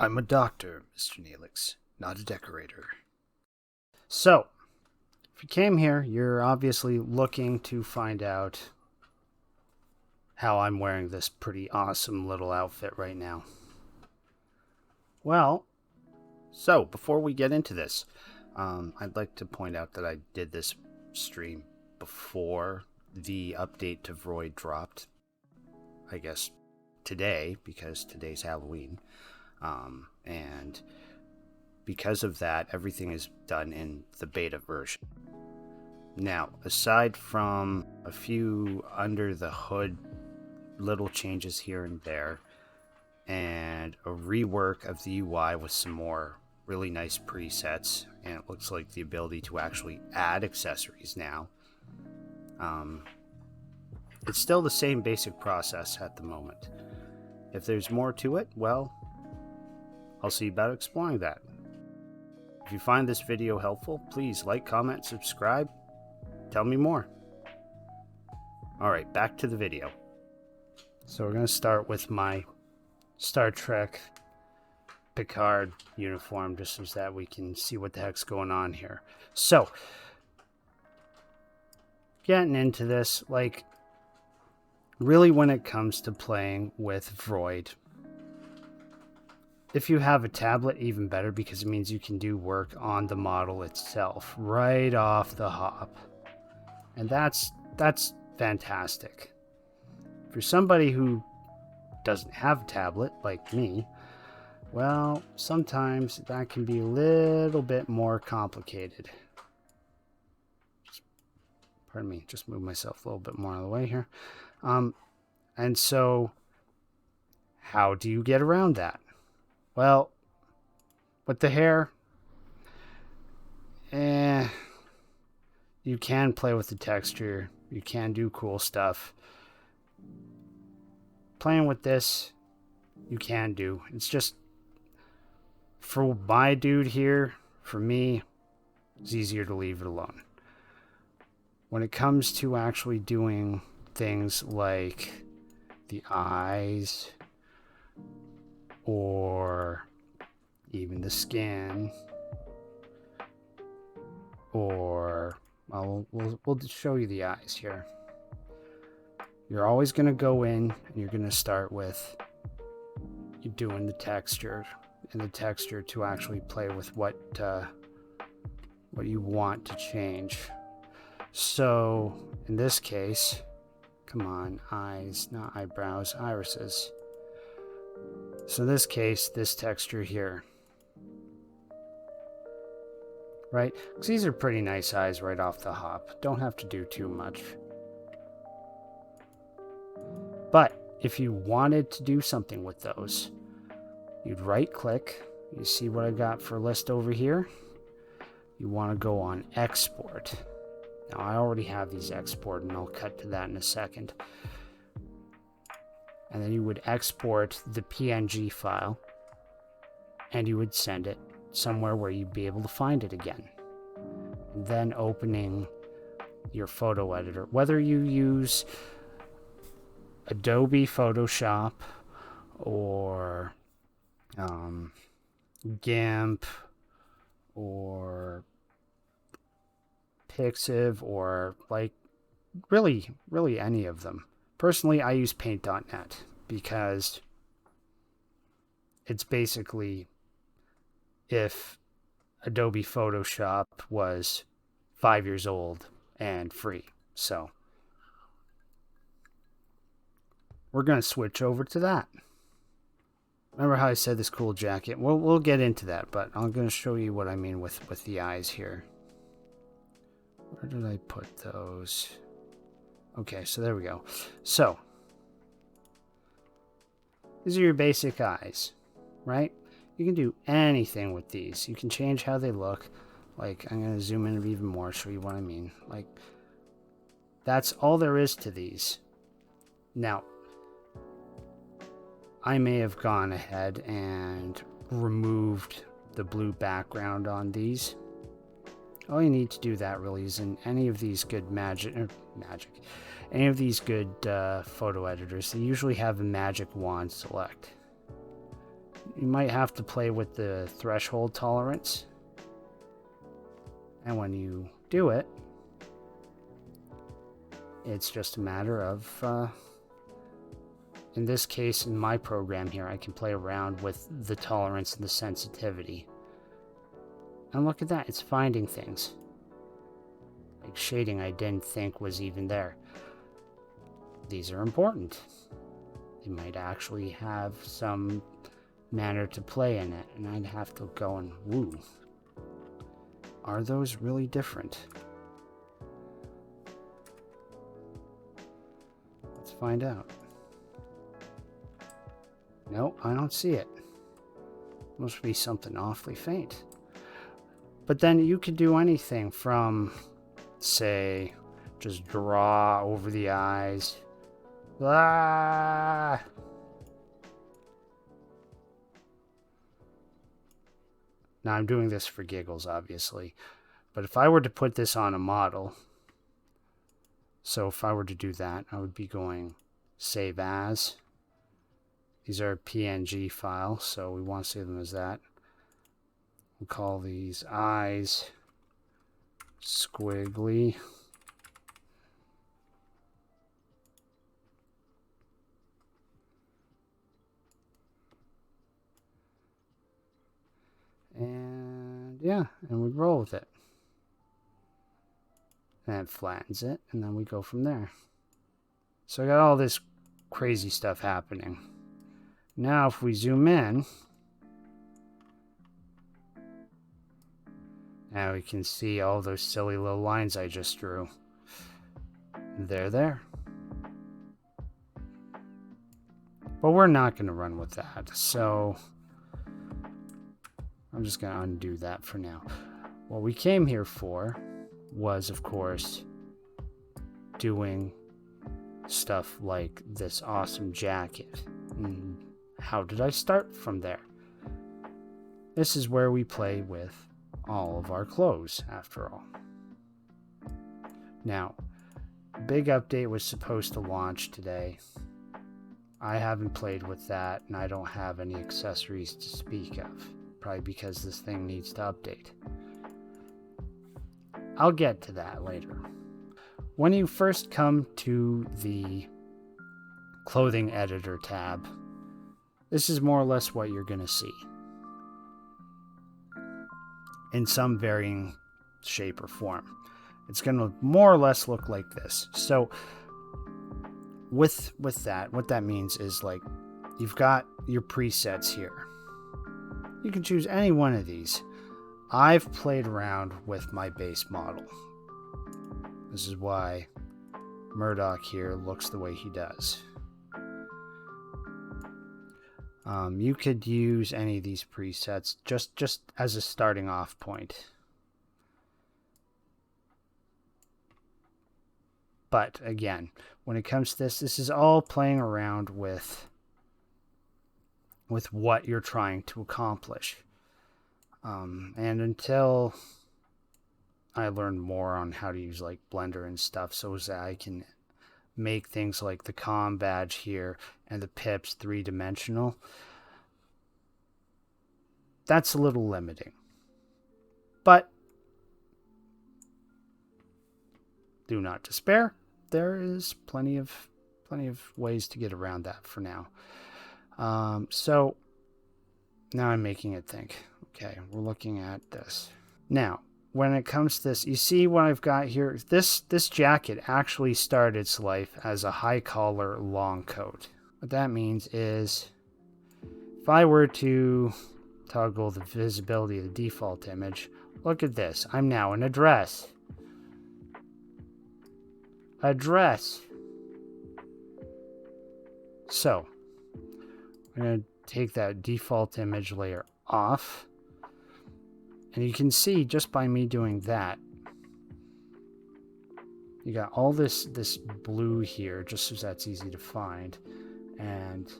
I'm a doctor, Mr. Neelix, not a decorator. So, if you came here, you're obviously looking to find out how I'm wearing this pretty awesome little outfit right now. Well, so before we get into this, I'd like to point out that I did this stream before the update to Vroid dropped. I guess today, because today's Halloween. And because of that, everything is done in the beta version. Now, aside from a few under the hood little changes here and there, and a rework of the UI with some more really nice presets, and it looks like the ability to actually add accessories now, it's still the same basic process at the moment. If there's more to it, well, I'll see about exploring that. If you find this video helpful, please like, comment, subscribe. Tell me more. Alright, back to the video. So we're going to start with my Star Trek Picard uniform, just so that we can see what the heck's going on here. So, getting into this, like, really when it comes to playing with Vroid, if you have a tablet, even better, because it means you can do work on the model itself right off the hop. And that's fantastic. For somebody who doesn't have a tablet, like me, well, sometimes that can be a little bit more complicated. Pardon me, just move myself a little bit more out of the way here. And so, how do you get around that? Well, with the hair, you can play with the texture. You can do cool stuff. Playing with this, you can do. It's just, for my dude here, for me, it's easier to leave it alone. When it comes to actually doing things like the eyes, or even the skin, or we'll show you the eyes here. You're always going to go in and you're going to start with you doing the texture, and the texture to actually play with what you want to change. So in this case, come on, eyes, not eyebrows, irises. So in this case, this texture here, right? Because these are pretty nice eyes right off the hop. Don't have to do too much. But if you wanted to do something with those, you'd right click. You see what I got for list over here? You want to go on export. Now I already have these exported, and I'll cut to that in a second. And then you would export the PNG file, and you would send it somewhere where you'd be able to find it again. And then opening your photo editor, whether you use Adobe Photoshop or GIMP or Pixiv, or like really any of them. Personally, I use paint.net because it's basically if Adobe Photoshop was 5 years old and free. So we're going to switch over to that. Remember how I said this cool jacket? We'll get into that, but I'm going to show you what I mean with the eyes here. Where did I put those? Okay, so there we go. So, these are your basic eyes, right? You can do anything with these. You can change how they look. Like, I'm going to zoom in even more, show you what I mean. Like, that's all there is to these. Now, I may have gone ahead and removed the blue background on these. All you need to do that really is in any of these good any of these good photo editors, they usually have a magic wand select. you might have to play with the threshold tolerance. And when you do it, it's just a matter of, in this case, in my program here, I can play around with the tolerance and the sensitivity. And look at that, it's finding things. Like shading I didn't think was even there. These are important. They might actually have some manner to play in it, and I'd have to go and woo. Are those really different? Let's find out. Nope, I don't see it. Must be something awfully faint. But then you could do anything from, say, just draw over the eyes. Ah! Now I'm doing this for giggles, obviously. But if I were to put this on a model, so if I were to do that, I would be going save as. These are PNG files, so we want to save them as that. We'll call these eyes squiggly. And yeah, and we roll with it. And it flattens it, and then we go from there. So I got all this crazy stuff happening. Now if we zoom in, now we can see all those silly little lines I just drew. They're there. But we're not going to run with that, so I'm just going to undo that for now. What we came here for was, of course, doing stuff like this awesome jacket. And how did I start from there? This is where we play with all of our clothes, after all. Now, a big update was supposed to launch today. I haven't played with that, and I don't have any accessories to speak of. Probably because this thing needs to update. I'll get to that later. When you first come to the clothing editor tab, this is more or less what you're going to see. In some varying shape or form. It's going to more or less look like this. So with that, what that means is like you've got your presets here. You can choose any one of these. I've played around with my base model. This is why Murdock here looks the way he does. You could use any of these presets just as a starting off point. But again, when it comes to this is all playing around with what you're trying to accomplish. And until I learn more on how to use like Blender and stuff so that I can make things like the comm badge here and the pips three-dimensional, that's a little limiting. But do not despair. There is plenty of ways to get around that for now. So now I'm making it think. Okay, we're looking at this. Now, when it comes to this, you see what I've got here? This jacket actually started its life as a high collar long coat. What that means is if I were to toggle the visibility of the default image, look at this. I'm now in a dress. A dress. So, I'm going to take that default image layer off. And you can see just by me doing that, you got all this blue here, just so that's easy to find. And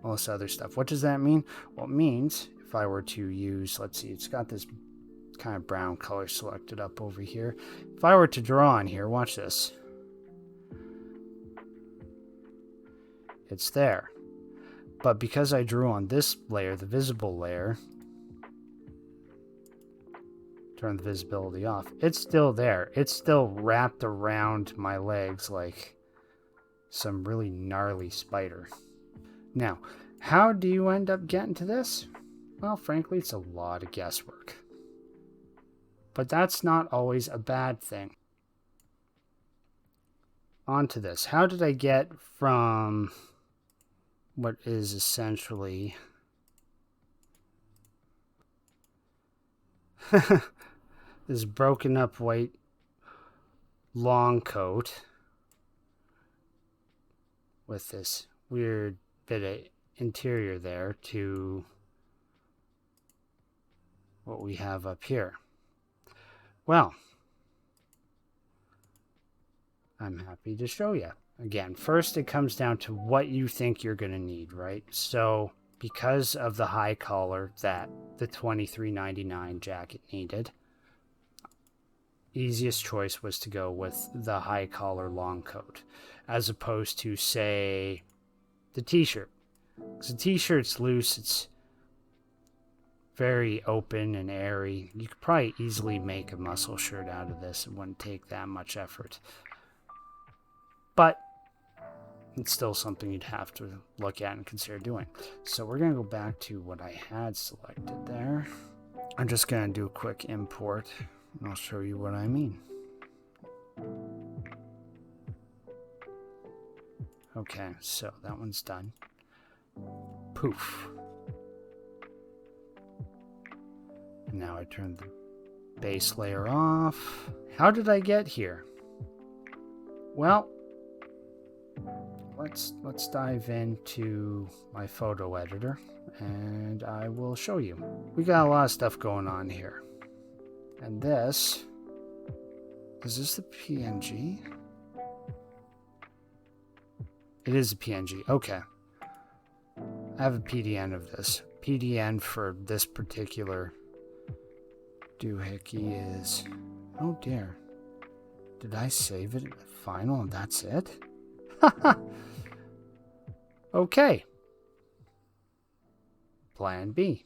all this other stuff. What does that mean? Well, it means if I were to use, let's see, it's got this kind of brown color selected up over here. If I were to draw on here, watch this. It's there. But because I drew on this layer, the visible layer, turn the visibility off, it's still there. It's still wrapped around my legs like some really gnarly spider. Now, how do you end up getting to this? Well, frankly, it's a lot of guesswork. But that's not always a bad thing. On to this. How did I get from what is essentially this broken up white long coat with this weird bit of interior there to what we have up here? Well, I'm happy to show you. Again, first it comes down to what you think you're going to need, right? So because of the high collar that the $23.99 jacket needed, easiest choice was to go with the high collar long coat as opposed to, say, the t-shirt. Because the t-shirt's loose, it's very open and airy. You could probably easily make a muscle shirt out of this. It wouldn't take that much effort. But it's still something you'd have to look at and consider doing. So we're going to go back to what I had selected there. I'm just going to do a quick import, and I'll show you what I mean. Okay, so that one's done. Poof. And now I turn the base layer off. How did I get here? Well, let's dive into my photo editor and I will show you. We got a lot of stuff going on here. And this, is this the PNG? It is a PNG, okay. I have a PDN of this. PDN for this particular doohickey is, oh dear. Did I save it in the final and that's it? Okay. Plan B.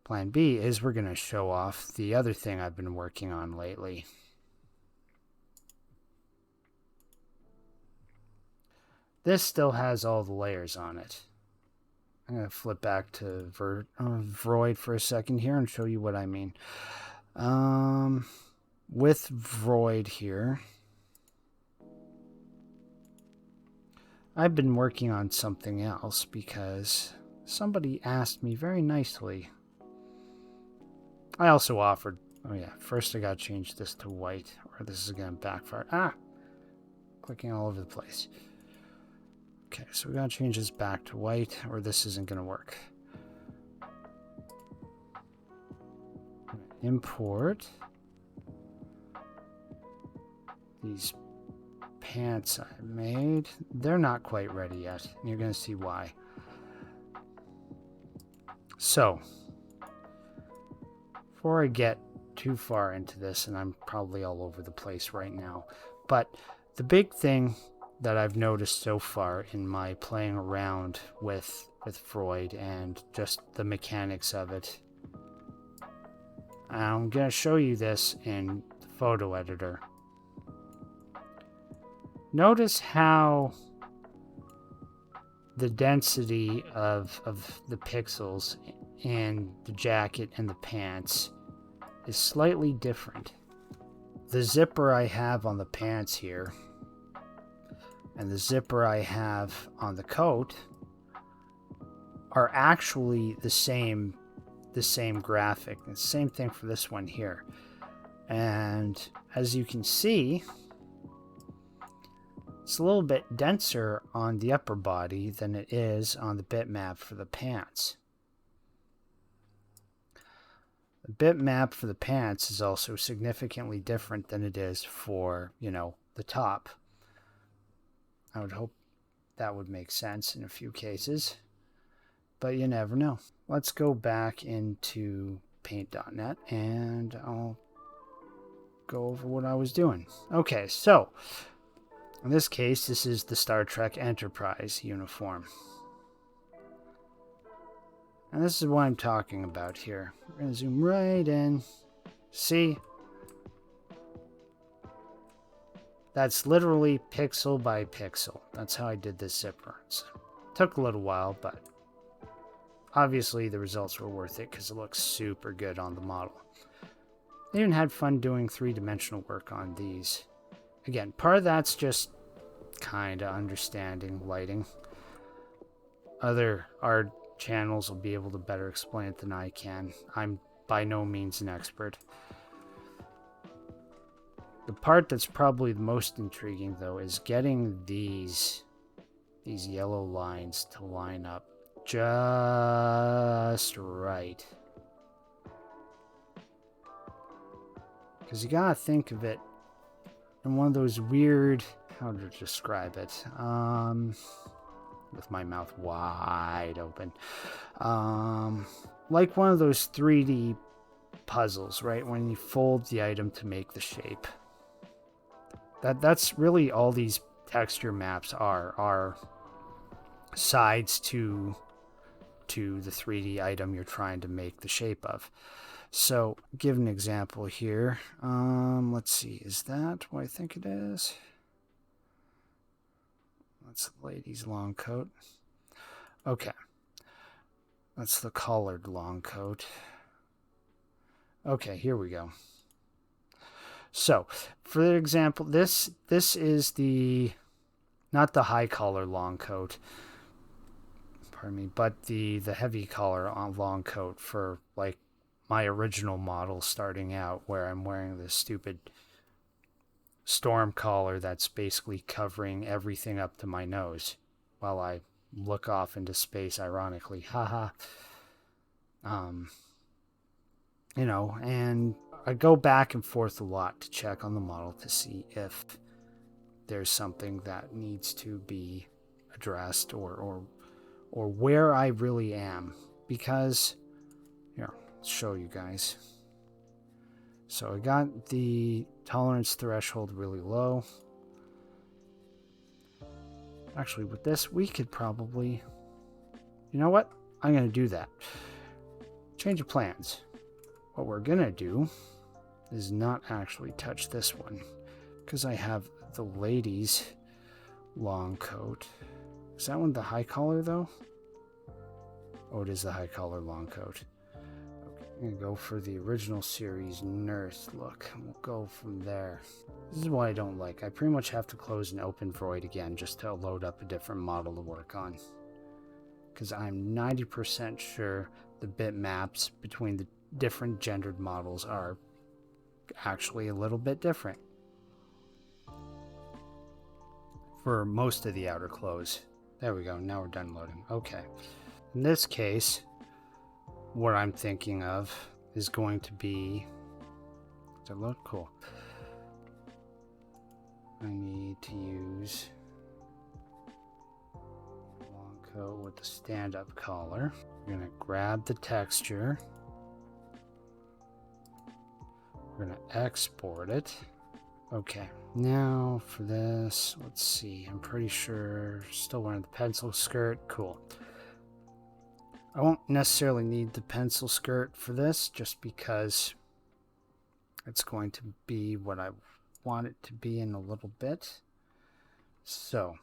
Plan B is we're going to show off the other thing I've been working on lately. This still has all the layers on it. I'm going to flip back to Vroid for a second here and show you what I mean. With Vroid here, I've been working on something else because somebody asked me very nicely. I also offered, oh yeah, first I got to change this to white or this is going to backfire. Clicking all over the place. Okay, so we got to change this back to white or this isn't going to work. Import these pants I made. They're not quite ready yet. And you're going to see why. So, before I get too far into this, and I'm probably all over the place right now, but the big thing that I've noticed so far in my playing around with Vroid and just the mechanics of it, I'm going to show you this in the photo editor. Notice how the density of the pixels in the jacket and the pants is slightly different. The zipper I have on the pants here and the zipper I have on the coat are actually the same graphic. The same thing for this one here. And as you can see, it's a little bit denser on the upper body than it is on the bitmap for the pants. The bitmap for the pants is also significantly different than it is for, the top. I would hope that would make sense in a few cases, but you never know. Let's go back into paint.net and I'll go over what I was doing. Okay, so In this case, this is the Star Trek Enterprise uniform. And this is what I'm talking about here. We're going to zoom right in. See? That's literally pixel by pixel. That's how I did this zipper. It took a little while, but obviously the results were worth it because it looks super good on the model. I even had fun doing three-dimensional work on these. Again, part of that's just kind of understanding lighting. Other art channels will be able to better explain it than I can. I'm by no means an expert. The part that's probably the most intriguing, though, is getting these yellow lines to line up just right. Because you gotta think of it in one of those weird, how to describe it, with my mouth wide open, like one of those 3D puzzles, right? When you fold the item to make the shape. That's really all these texture maps are sides to the 3D item you're trying to make the shape of. So, give an example here. Let's see, is that what I think it is? That's the lady's long coat. Okay. That's the collared long coat. Okay, here we go. So, for example, this is the, not the high collar long coat, pardon me, but the heavy collar on long coat for like my original model starting out, where I'm wearing this stupid storm collar that's basically covering everything up to my nose while I look off into space, ironically. Haha. You know, and I go back and forth a lot to check on the model to see if there's something that needs to be addressed or where I really am. Because, here, I'll show you guys. So I got the tolerance threshold really low. Actually, with this, we could probably... You know what? I'm going to do that. Change of plans. What we're going to do is not actually touch this one, because I have the ladies' long coat. Is that one the high collar, though? Oh, it is the high collar long coat. Okay, I'm going to go for the original series nurse look. We'll go from there. This is what I don't like. I pretty much have to close and open Vroid again just to load up a different model to work on. Because I'm 90% sure the bitmaps between the different gendered models are actually a little bit different for most of the outer clothes. There we go. Now we're done loading. Okay. In this case, what I'm thinking of is going to be... Does it load? Cool. I need to use long coat with the stand-up collar. We're going to grab the texture. We're going to export it. Okay, now for this, let's see. I'm pretty sure still wearing the pencil skirt. Cool. I won't necessarily need the pencil skirt for this just because it's going to be what I want it to be in a little bit. So,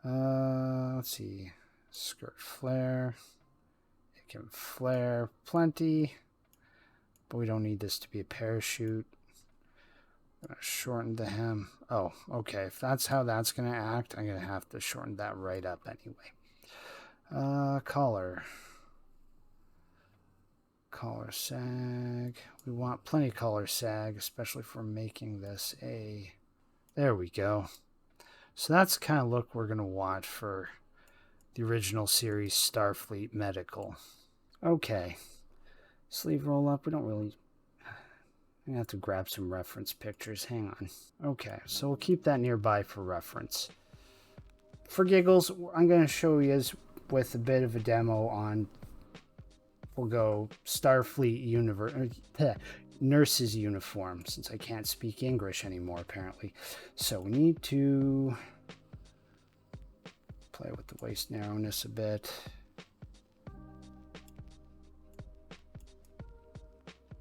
let's see. Skirt flare. It can flare plenty, but we don't need this to be a parachute. I'm going to shorten the hem. Oh, okay. If that's how that's going to act, I'm going to have to shorten that right up anyway. Collar. Collar sag. We want plenty of collar sag, especially for making this a... There we go. So that's the kind of look we're going to want for the original series Starfleet Medical. Okay. Sleeve roll up. We don't really... I'm going to have to grab some reference pictures. Hang on. Okay, so we'll keep that nearby for reference. For giggles, I'm going to show you with a bit of a demo on... We'll go Starfleet nurse's uniform, since I can't speak English anymore, apparently. So we need to play with the waist narrowness a bit.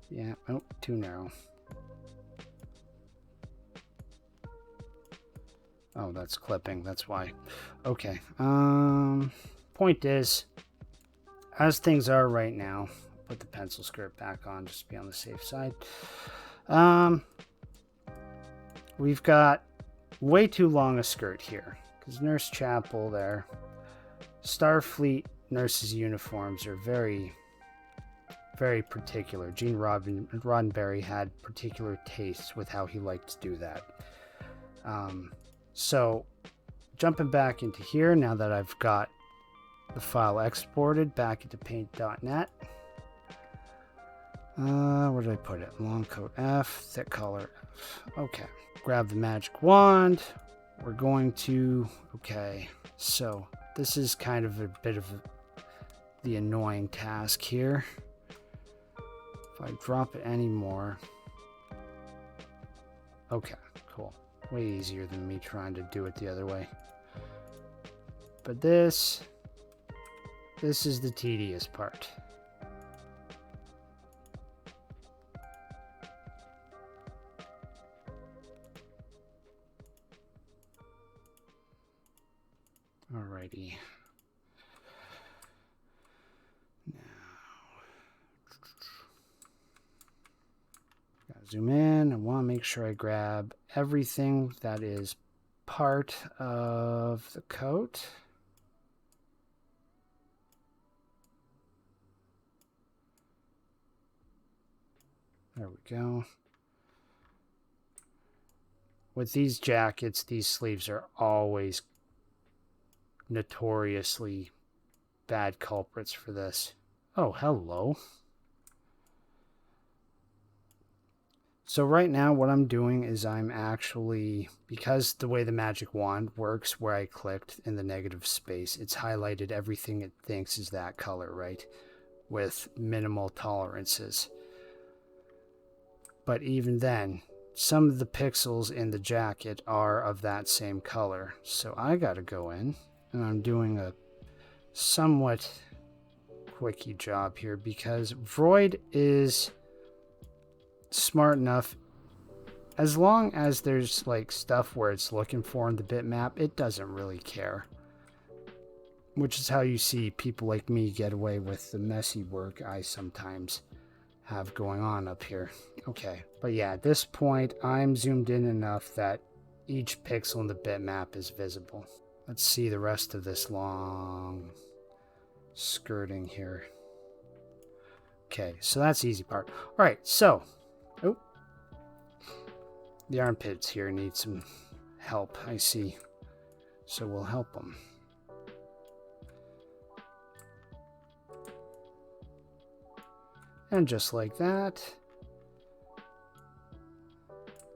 Yeah, oh, too narrow. Oh, that's clipping, that's why. Okay, point is, as things are right now, put the pencil skirt back on just to be on the safe side. We've got way too long a skirt here, because Nurse Chapel there, Starfleet Nurse's uniforms are very, very particular. Gene Roddenberry had particular tastes with how he liked to do that. So jumping back into here, now that I've got the file exported back into paint.net, where did I put it? Long coat F, thick color F. Okay, grab the magic wand. We're going to, okay, so this is kind of a bit of the annoying task here. If I drop it anymore, okay, cool. Way easier than me trying to do it the other way. But this is the tedious part. Alrighty. Now, gotta zoom in. I want to make sure I grab everything that is part of the coat. There we go. With these jackets, these sleeves are always notoriously bad culprits for this. Oh, hello. So right now what I'm doing is I'm actually, because the way the magic wand works, where I clicked in the negative space, it's highlighted everything it thinks is that color, right? With minimal tolerances. But even then, some of the pixels in the jacket are of that same color. So I gotta go in, and I'm doing a somewhat quickie job here because Vroid is smart enough. As long as there's like stuff where it's looking for in the bitmap, it doesn't really care. Which is how you see people like me get away with the messy work I sometimes have going on up here. Okay, but yeah, at this point I'm zoomed in enough that each pixel in the bitmap is visible. Let's see the rest of this long skirting here. Okay, so that's the easy part. All right, so the armpits here need some help, I see. So we'll help them. And just like that,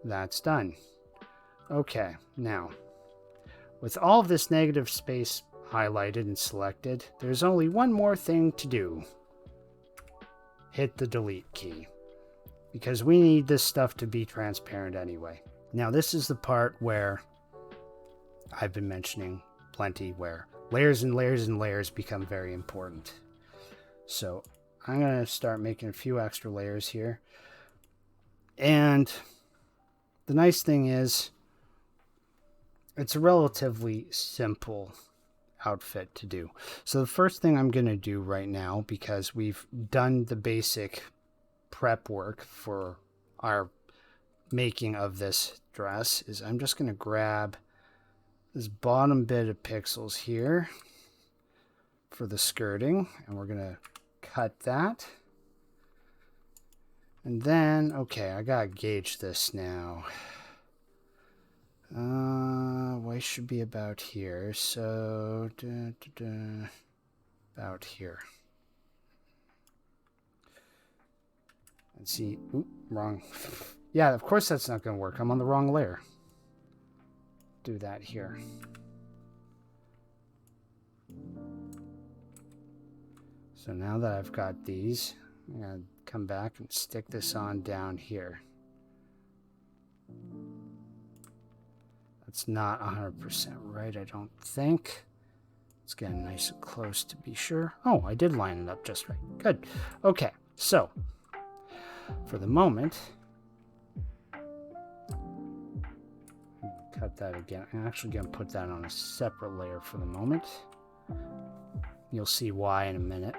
that's done. Okay, now, with all of this negative space highlighted and selected, there's only one more thing to do. Hit the delete key. Because we need this stuff to be transparent anyway. Now this is the part where I've been mentioning plenty, where layers and layers and layers become very important. So I'm going to start making a few extra layers here. And the nice thing is, it's a relatively simple outfit to do. So the first thing I'm going to do right now, because we've done the basic prep work for our making of this dress, is I'm just going to grab this bottom bit of pixels here for the skirting, and we're going to cut that. And then, okay, I got to gauge this now. Waist should be about here, so about here. Let's see. Oop, wrong. Yeah, of course that's not going to work. I'm on the wrong layer. Do that here. So now that I've got these, I'm going to come back and stick this on down here. That's not 100% right, I don't think. Let's get nice and close to be sure. Oh, I did line it up just right. Good. Okay, so for the moment, cut that again. I'm actually going to put that on a separate layer for the moment. You'll see why in a minute.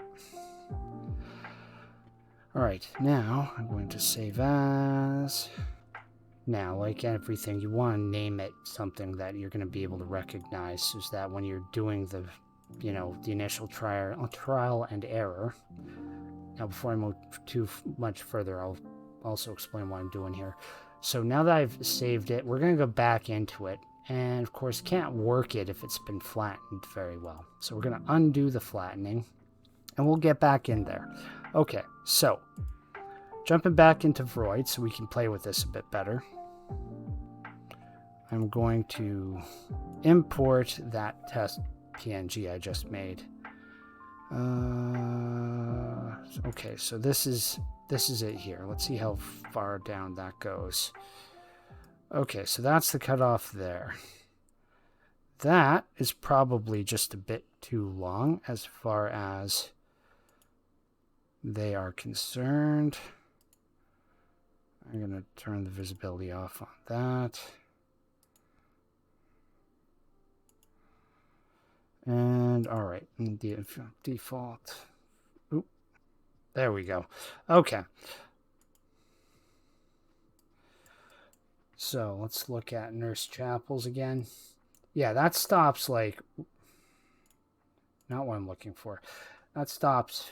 All right, now I'm going to save as. Now, like everything, you want to name it something that you're going to be able to recognize, so that when you're doing the, the initial trial and error. Now, before I move too much further, I'll also explain what I'm doing here. So now that I've saved it, we're going to go back into it. And of course, can't work it if it's been flattened very well. So we're going to undo the flattening, and we'll get back in there. Okay, so jumping back into Vroid so we can play with this a bit better. I'm going to import that test PNG I just made. Okay, so this is it here. Let's see how far down that goes. Okay, so that's the cutoff there. That is probably just a bit too long as far as they are concerned. I'm going to turn the visibility off on that. And all right, default. Oop, there we go. Okay. So let's look at Nurse Chapels again. Yeah, that stops like, not what I'm looking for. That stops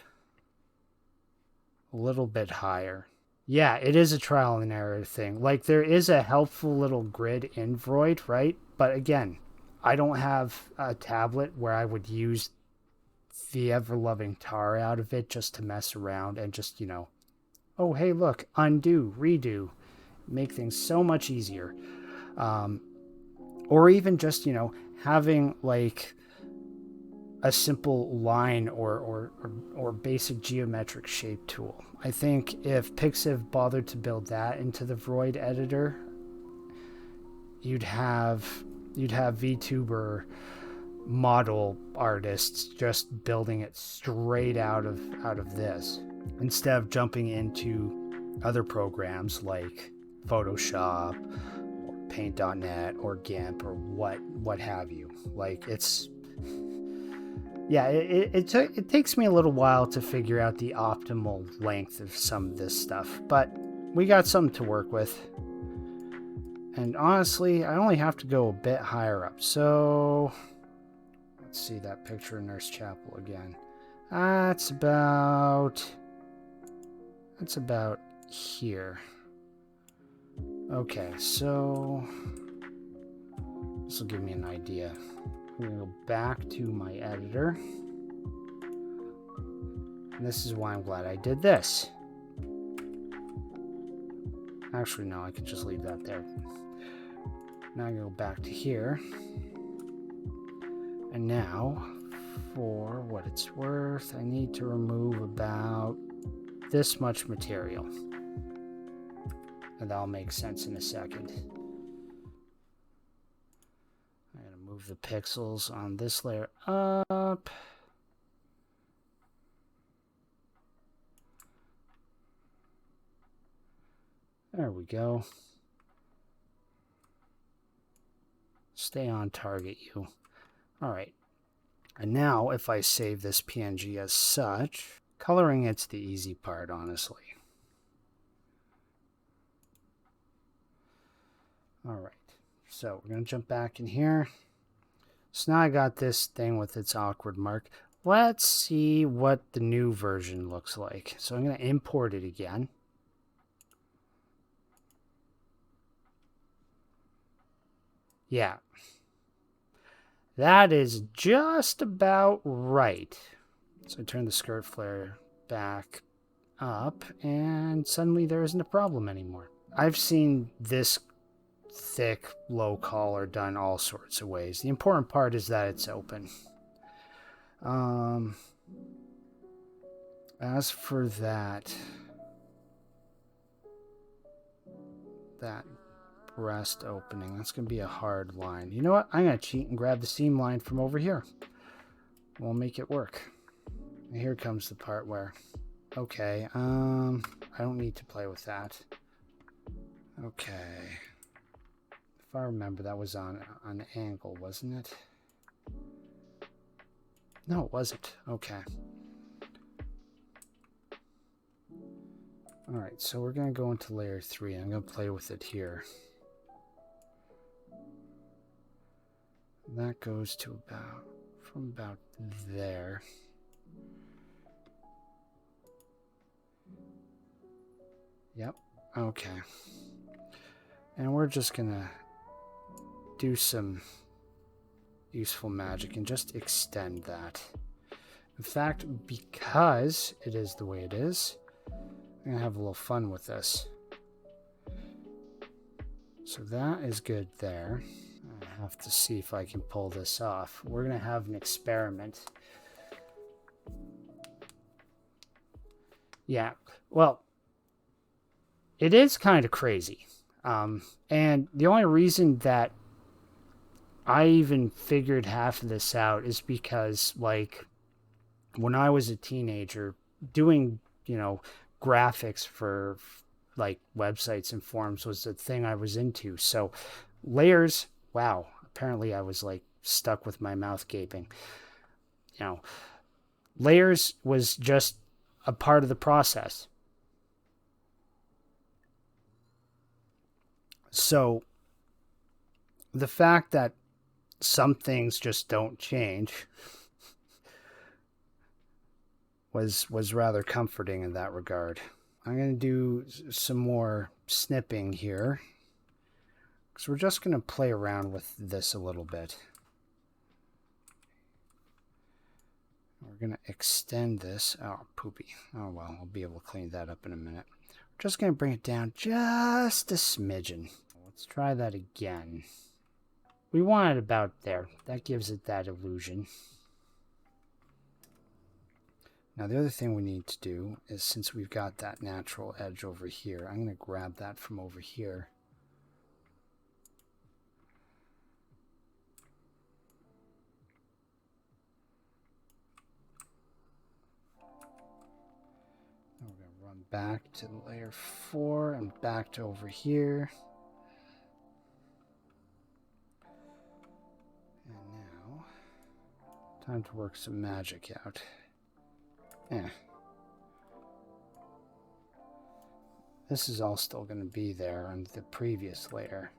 a little bit higher. Yeah, it is a trial and error thing. Like, there is a helpful little grid in Vroid, right? But again, I don't have a tablet where I would use the ever-loving tar out of it just to mess around and just, oh, hey, look, undo, redo, make things so much easier. Or even just, having like a simple line or basic geometric shape tool. I think if Pixiv bothered to build that into the Vroid editor, you'd have VTuber model artists just building it straight out of this, instead of jumping into other programs like Photoshop or Paint.net or GIMP or what have you. Like, it's, yeah, it takes me a little while to figure out the optimal length of some of this stuff, but we got something to work with. And honestly, I only have to go a bit higher up. So let's see that picture of Nurse Chapel again. That's about here. Okay, so this will give me an idea. I'm going to go back to my editor. And this is why I'm glad I did this. Actually, no, I could just leave that there. Now I go back to here. And now, for what it's worth, I need to remove about this much material. And that'll make sense in a second. I'm going to move the pixels on this layer up. There we go. Stay on target, you. All right. And now if I save this PNG as such, coloring it's the easy part, honestly. All right. So we're going to jump back in here. So now I got this thing with its awkward mark. Let's see what the new version looks like. So I'm going to import it again. Yeah. That is just about right. So I turn the skirt flare back up, and suddenly there isn't a problem anymore. I've seen this thick, low collar done all sorts of ways. The important part is that it's open. As for that breast opening, that's going to be a hard line. You know what? I'm going to cheat and grab the seam line from over here. We'll make it work. And here comes the part where, okay, I don't need to play with that. Okay. If I remember, that was on an angle, wasn't it? No, it wasn't. Okay. All right, so we're going to go into layer 3. I'm going to play with it here. That goes to from about there. Yep. Okay. And we're just going to do some useful magic and just extend that. In fact, because it is the way it is, I'm going to have a little fun with this. So that is good there. I have to see if I can pull this off. We're going to have an experiment. Yeah, well, it is kind of crazy. And the only reason that I even figured half of this out is because, like, when I was a teenager, doing, graphics for, like, websites and forums was the thing I was into. So layers, wow, apparently I was, like, stuck with my mouth gaping. Layers was just a part of the process. So the fact that some things just don't change was rather comforting in that regard. I'm going to do some more snipping here, because we're just going to play around with this a little bit. We're going to extend this. Oh, poopy. Oh, well, I'll be able to clean that up in a minute. We're just going to bring it down just a smidgen. Let's try that again. We want it about there. That gives it that illusion. Now, the other thing we need to do is, since we've got that natural edge over here, I'm going to grab that from over here. We're going to run back to layer 4 and back to over here. And now, time to work some magic out. This is all still going to be there on the previous layer,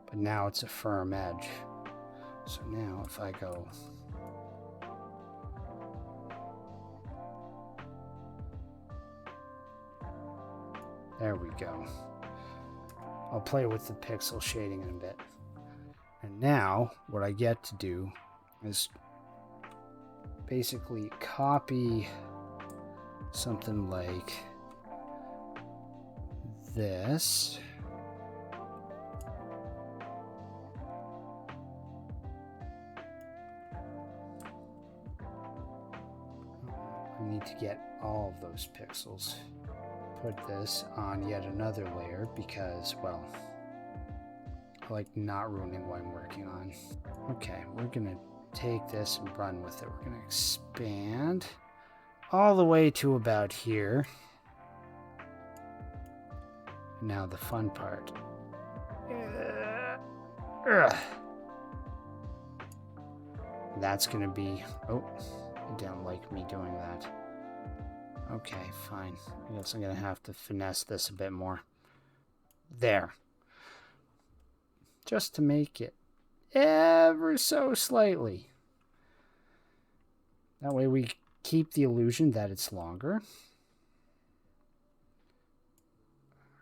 but now it's a firm edge. So now if I go there we go. I'll play with the pixel shading in a bit. And now what I get to do is basically copy something like this. I need to get all of those pixels. Put this on yet another layer because, well, I like not ruining what I'm working on. Okay, we're gonna take this and run with it. We're gonna expand all the way to about here. Now the fun part. That's gonna be, oh, I don't like me doing that. Okay, fine. I guess I'm gonna have to finesse this a bit more. There. Just to make it ever so slightly. That way we keep the illusion that it's longer.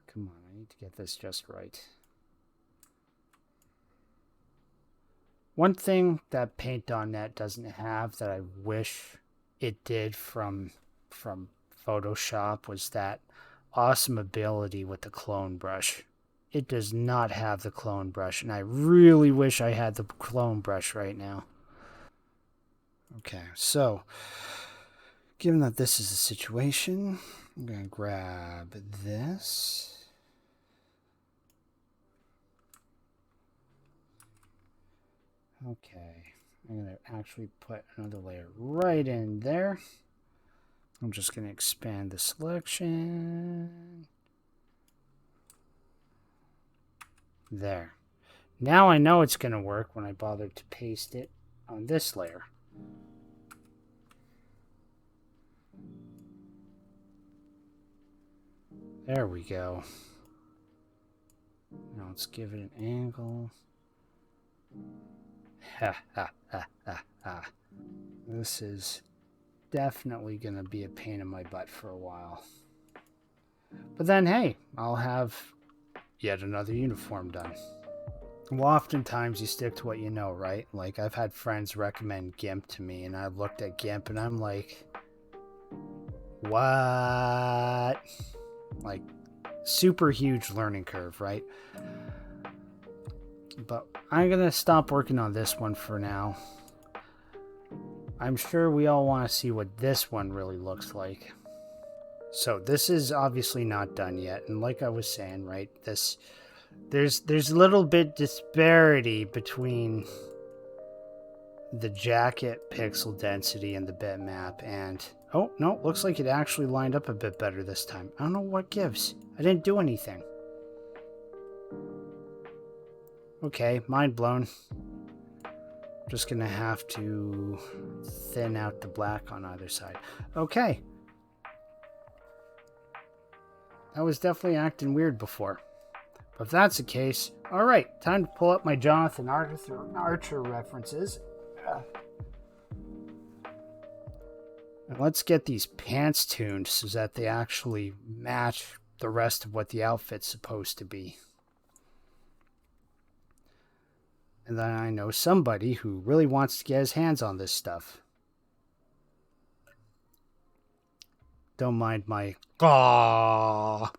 Come on, I need to get this just right. One thing that Paint.net doesn't have that I wish it did from Photoshop was that awesome ability with the clone brush. It does not have the clone brush, and I really wish I had the clone brush right now. Okay, so Given that this is the situation, I'm going to grab this. Okay, I'm going to actually put another layer right in there. I'm just going to expand the selection. There. Now I know it's going to work when I bother to paste it on this layer. There we go. Now let's give it an angle. Ha ha ha ha ha. This is definitely going to be a pain in my butt for a while. But then, hey, I'll have yet another uniform done. Well, oftentimes you stick to what you know, right? Like, I've had friends recommend GIMP to me, and I looked at GIMP and I'm like, what? Like, super huge learning curve, right? But I'm going to stop working on this one for now. I'm sure we all want to see what this one really looks like. So this is obviously not done yet. And like I was saying, right, there's a little bit disparity between the jacket pixel density and the bitmap. And, oh, no, looks like it actually lined up a bit better this time. I don't know what gives. I didn't do anything. Okay, mind blown. Just gonna have to thin out the black on either side. Okay. That was definitely acting weird before. But if that's the case, alright, time to pull up my Jonathan Archer references. And let's get these pants tuned so that they actually match the rest of what the outfit's supposed to be. And then I know somebody who really wants to get his hands on this stuff. Don't mind my I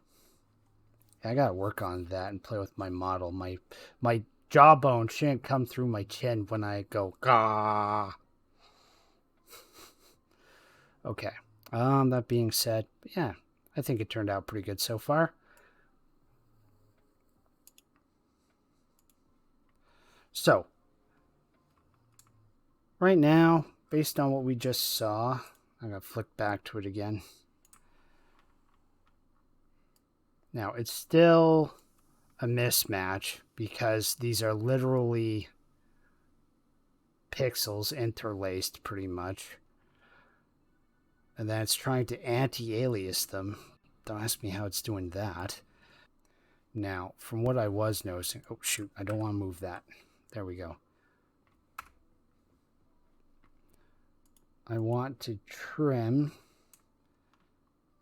gotta work on that and play with my model. My jawbone shouldn't come through my chin when I go Okay. That being said, yeah, I think it turned out pretty good so far. So, right now, based on what we just saw, I'm going to flick back to it again. Now, it's still a mismatch because these are literally pixels interlaced pretty much. And then it's trying to anti-alias them. Don't ask me how it's doing that. Now, from what I was noticing... Oh, shoot. I don't want to move that. There we go. I want to trim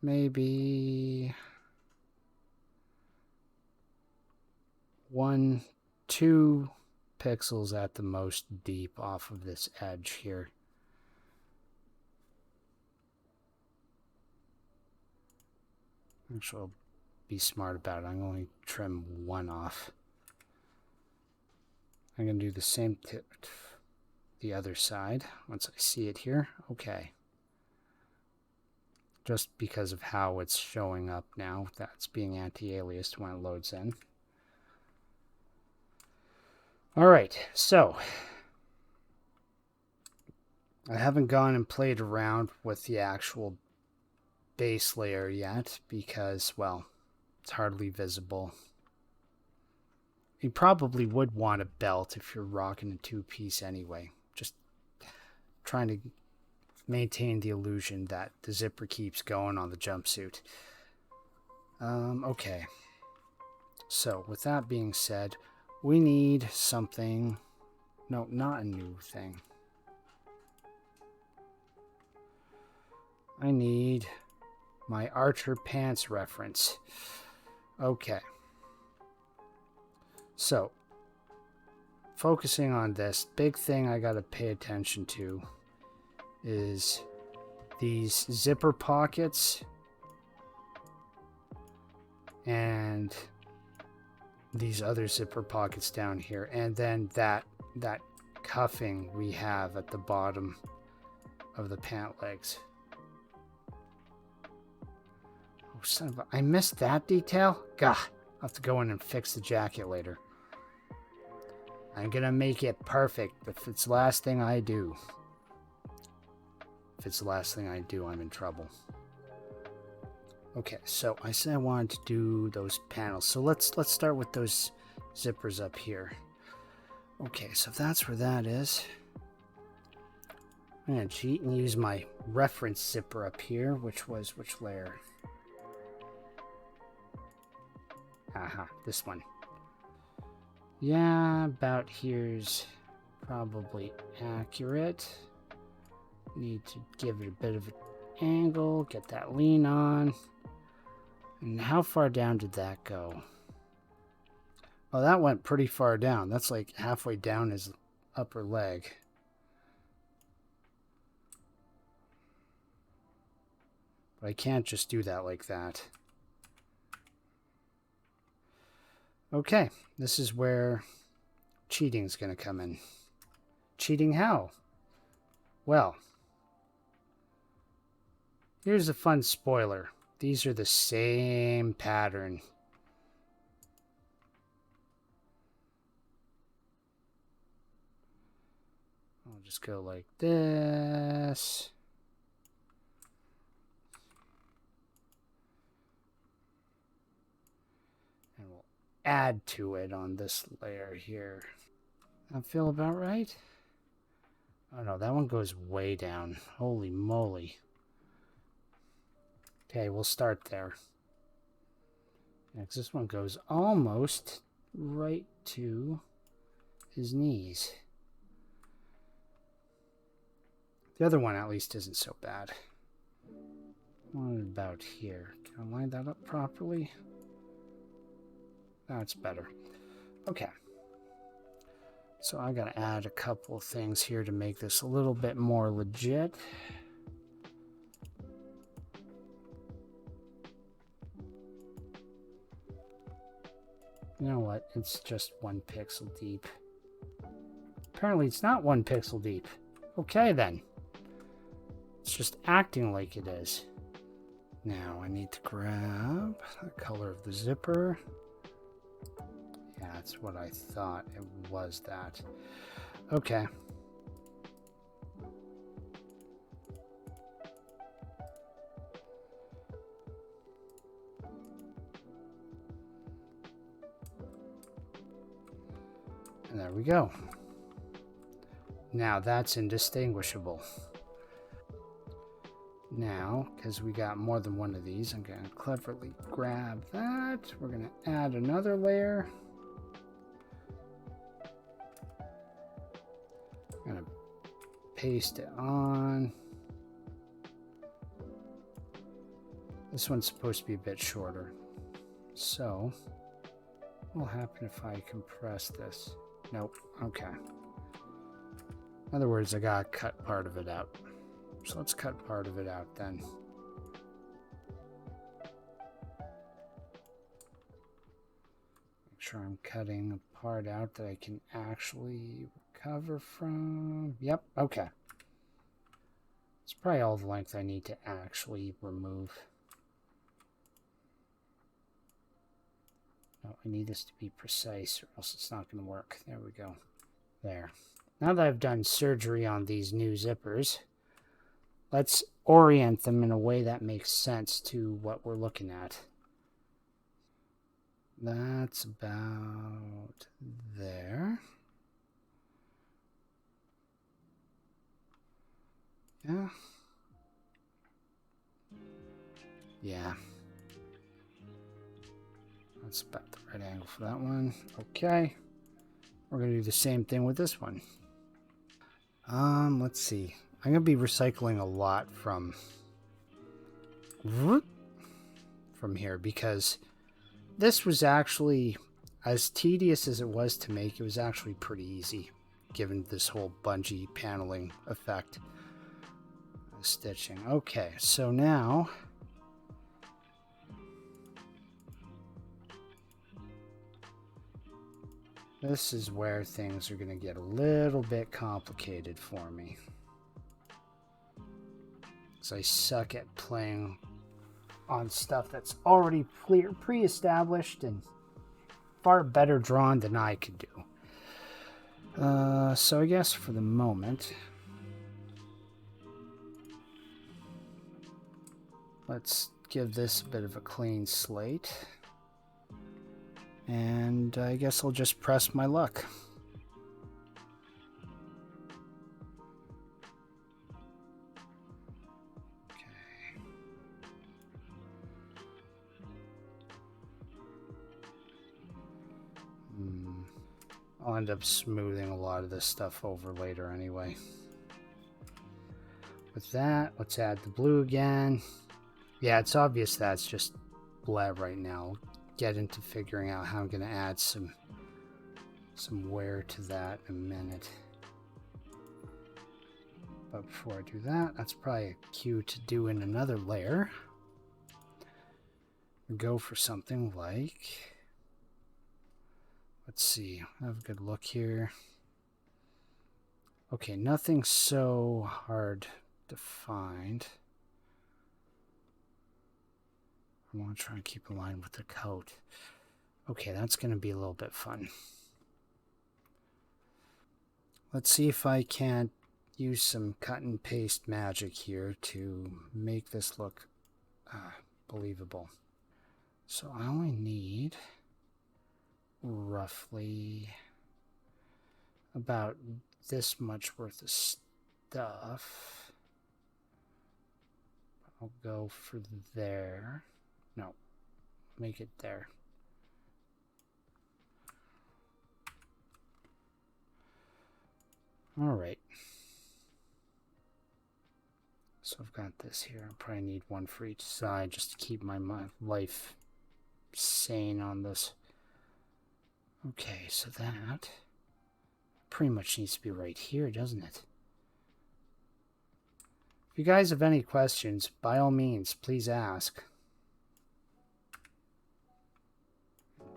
maybe 1-2 pixels at the most deep off of this edge here. Actually, I'll be smart about it. I'm going to trim 1 off. I'm going to do the same to the other side once I see it here. Okay. Just because of how it's showing up now, that's being anti-aliased when it loads in. Alright, so I haven't gone and played around with the actual base layer yet because, well, it's hardly visible. You probably would want a belt if you're rocking a 2-piece anyway. Just trying to maintain the illusion that the zipper keeps going on the jumpsuit. Okay. So, with that being said, we need something... No, not a new thing. I need my Archer pants reference. Okay. So, focusing on this, big thing I gotta pay attention to is these zipper pockets and these other zipper pockets down here, and then that cuffing we have at the bottom of the pant legs. son of a... I missed that detail? Gah, I'll have to go in and fix the jacket later. I'm gonna make it perfect if it's the last thing I do. If it's the last thing I do, I'm in trouble. Okay, so I said I wanted to do those panels. So let's start with those zippers up here. Okay, so if that's where that is, I'm gonna cheat and use my reference zipper up here, which was which layer? Aha, this one. Yeah, about here's probably accurate. Need to give it a bit of an angle, get that lean on. And how far down did that go? Oh, that went pretty far down. That's like halfway down his upper leg. But I can't just do that like that. Okay, this is where cheating's going to come in. Cheating how? Well, here's a fun spoiler. These are the same pattern. I'll just go like this. And we'll add to it on this layer here. That feel about right? Oh no, that one goes way down. Holy moly. Okay, we'll start there. Next, this one goes almost right to his knees. The other one at least isn't so bad. What about here? Can I line that up properly? That's better. Okay. So I gotta add a couple of things here to make this a little bit more legit. You know what? It's just 1 pixel deep. Apparently it's not 1 pixel deep. Okay then. It's just acting like it is. Now I need to grab the color of the zipper. Yeah, that's what I thought. It was that. Okay. And there we go. Now that's indistinguishable. Now, because we got more than one of these, I'm going to cleverly grab that. We're going to add another layer. I'm going to paste it on. This one's supposed to be a bit shorter. So, what will happen if I compress this? Nope. Okay. In other words, I gotta cut part of it out. So let's cut part of it out then. Make sure I'm cutting a part out that I can actually recover from. Yep, okay. It's probably all the length I need to actually remove. No, I need this to be precise or else it's not going to work. There we go. There. Now that I've done surgery on these new zippers, let's orient them in a way that makes sense to what we're looking at. That's about there. Yeah. Yeah. That's about the right angle for that one. Okay. We're going to do the same thing with this one. Let's see. I'm going to be recycling a lot from here because this was actually, as tedious as it was to make, it was actually pretty easy given this whole bungee paneling effect. Stitching. Okay, so now this is where things are going to get a little bit complicated for me. Because I suck at playing on stuff that's already pre-established and far better drawn than I could do. So I guess for the moment, let's give this a bit of a clean slate. And I guess I'll just press my luck. I'll end up smoothing a lot of this stuff over later anyway. With that, let's add the blue again. Yeah, it's obvious that's just blab right now. I'll get into figuring out how I'm going to add some wear to that in a minute. But before I do that, that's probably a cue to do in another layer. Go for something like... Let's see, I have a good look here. Okay, nothing so hard to find. I want to try and keep aligned with the coat. Okay, that's going to be a little bit fun. Let's see if I can't use some cut and paste magic here to make this look believable. So I only need roughly about this much worth of stuff. I'll go for there. No, make it there. All right. So I've got this here. I'll probably need one for each side just to keep my life sane on this. Okay, so that pretty much needs to be right here, doesn't it? If you guys have any questions, by all means, please ask.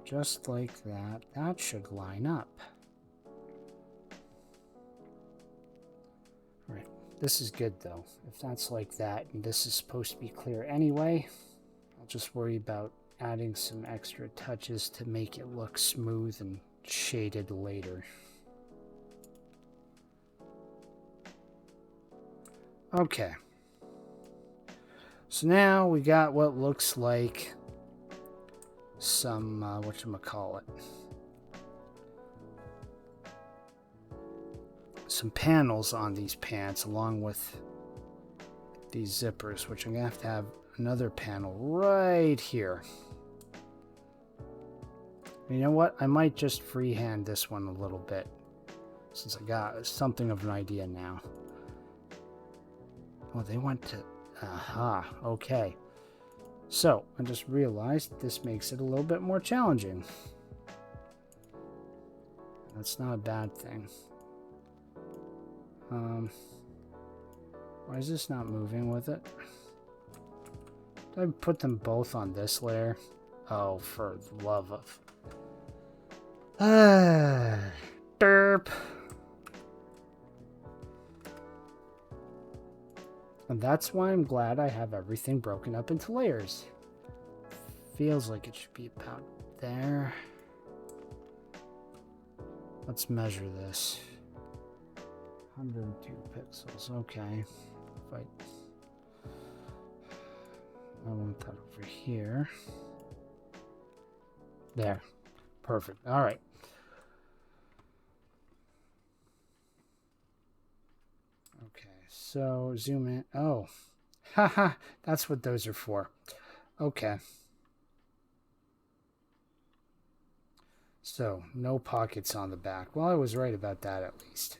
Just like that. That should line up. All right, this is good though. If that's like that, and this is supposed to be clear anyway, I'll just worry about adding some extra touches to make it look smooth and shaded later. Okay. So now we got what looks like some, whatchamacallit, some panels on these pants along with these zippers, which I'm going to have another panel right here. You know what? I might just freehand this one a little bit since I got something of an idea now. Oh, they went to... Aha, okay. So, I just realized this makes it a little bit more challenging. That's not a bad thing. Why is this not moving with it? Did I put them both on this layer? Oh, for the love of... derp. And that's why I'm glad I have everything broken up into layers. Feels like it should be about there. Let's measure this. 102 pixels, okay. I want that over here. There. Perfect. All right. Okay, so zoom in. Oh, haha, that's what those are for. Okay. So, no pockets on the back. Well, I was right about that at least.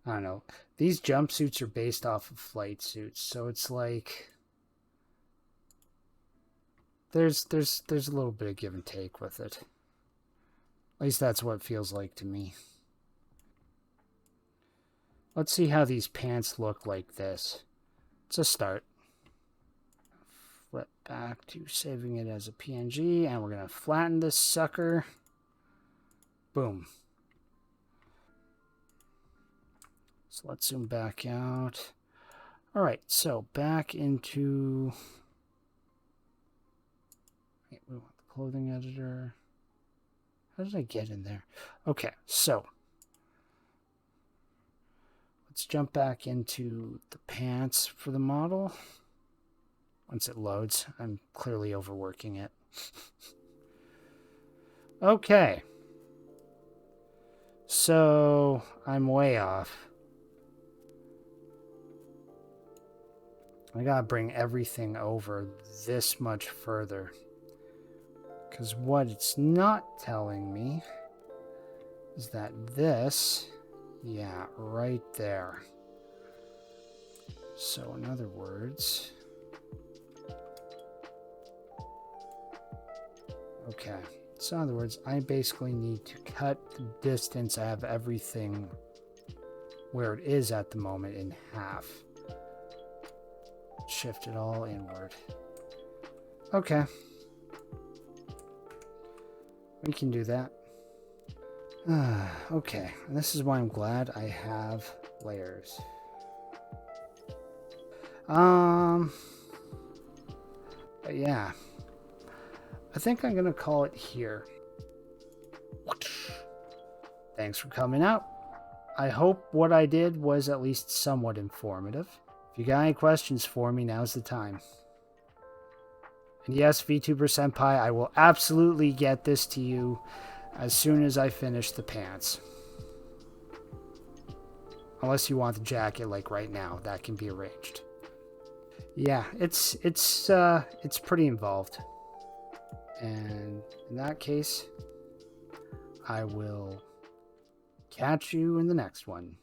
I don't know. These jumpsuits are based off of flight suits, so it's like there's a little bit of give and take with it. At least that's what it feels like to me. Let's see how these pants look like this. It's a start. Flip back to saving it as a PNG, and we're going to flatten this sucker. Boom. So let's zoom back out. All right, so back into we want the clothing editor. How did I get in there? Okay, so let's jump back into the pants for the model. Once it loads, I'm clearly overworking it. Okay. So I'm way off. I gotta bring everything over this much further. Because what it's not telling me is that this, yeah, right there. So in other words, okay. So in other words, I basically need to cut the distance I have everything where it is at the moment in half. Shift it all inward. Okay. We can do that. Okay, and this is why I'm glad I have layers. But yeah. I think I'm gonna call it here. Thanks for coming out. I hope what I did was at least somewhat informative. If you got any questions for me, now's the time. And yes, Vtuber Senpai, I will absolutely get this to you as soon as I finish the pants. Unless you want the jacket like right now, that can be arranged. Yeah, it's pretty involved. And in that case, I will catch you in the next one.